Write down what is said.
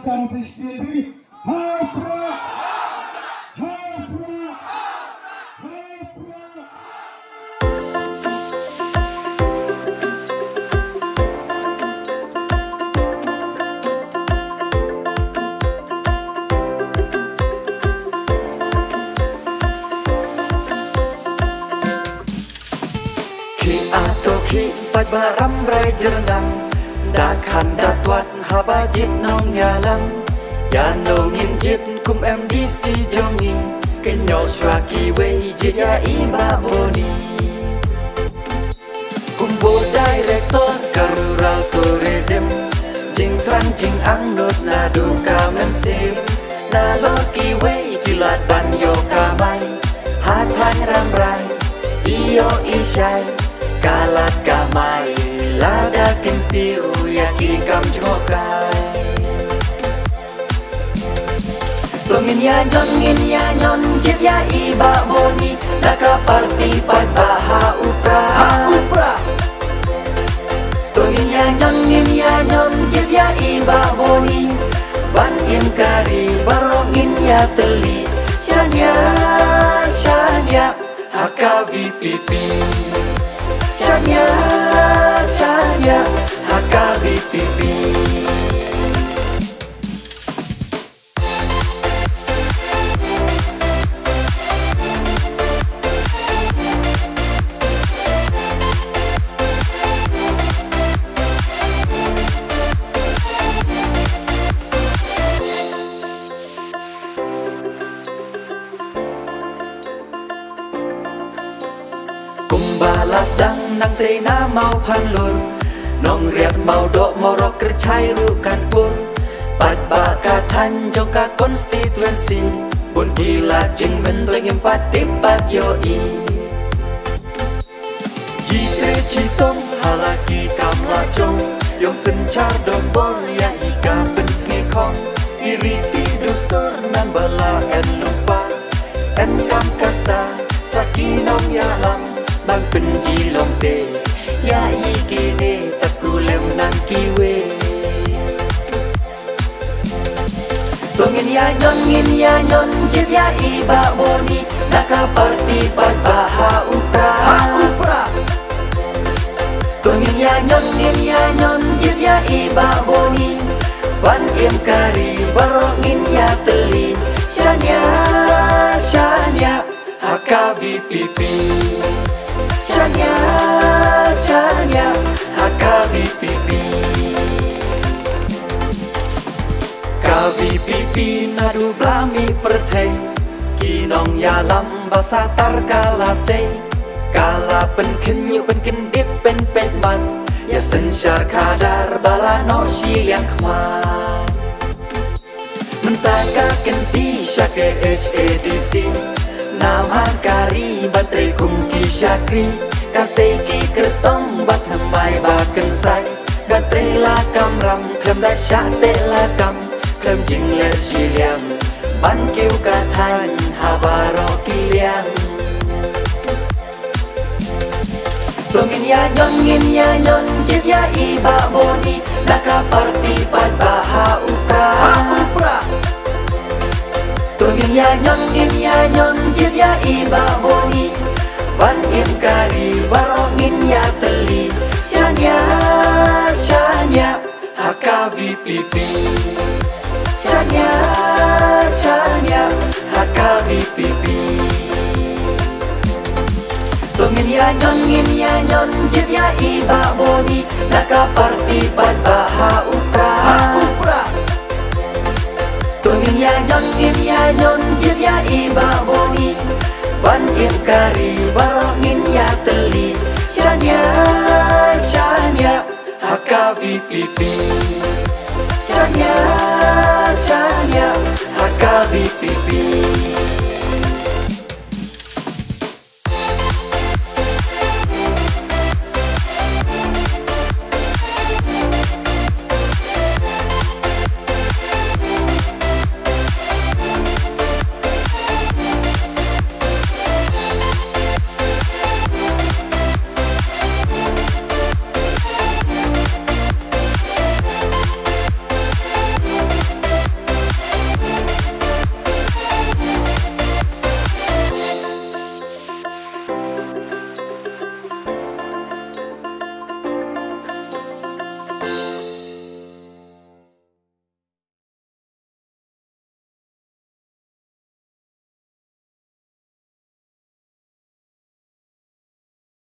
macam sendiri. Hapra, hapra, hapra. Ki atau ki pat baram rai jernang, dakan datwat habajit nong nyalang. Ya nong injit kum MDC jongi, kenyo swaki wei jit ya iba boni. Kumbo director karural tourism, jing trang jing ang not na duka mensir. Na loki wei kilat banyo kamay, hatang ramrai iyo isyay. Kalat kamay lada kentiu yaki kam jokai. Tongin ya nyon jit ya iba boni, naka party pat baha upra. Tongin ya nyon jit ya iba boni, ban im kari barongin ya teli. Shania haka VPP. Shania haka VPP. Balas dang nang te na mau pan lur, nong riat mau dok mau rok kercai rukan pur. Pat baka tan joka konstituensi, bun gila jing mentoing empat tipat yoi. Yitre citong halaki kam lacong, yong sencar dong bor ya ika pensnge kong. Iriti dustur nan bala en lupa, en kam kata sakinong yalang. Bang penji long te ya ikine takulem nan kiwe. Tongin ya nyon jit ya iba boni, naka party pat baha upra. Tongin ya nyon jit ya iba boni, ban im kari barongin ya teli. Shania haka VPP. Shania haka VPP. KVPP nadu blami perthei, kinong yalam basa tar kala se. Kala penken yu penken dit pen man, ya sensyar kadar bala no siliang kman. Mentaka kenti syake HADC, nama kari baterai kungki syakri. Kaseki kertong bat hamai baken sai, baterai lakam ram klem da syate lakam, klem jing ler siliang, ban kiu katan habaro kiliang. Tongin ya nyon jit ya iba boni, naka party pat baha upra. Tongin ya nyon jit ya iba boni, ban im kari barongin ya teli. Shania haka VPP. Shania haka VPP. Tongin ya nyon jit ya iba boni, naka party pat baha upra. Tongin ya nyon jit ya iba boni, ban im kari barongin ya teli. Shania haka VPP.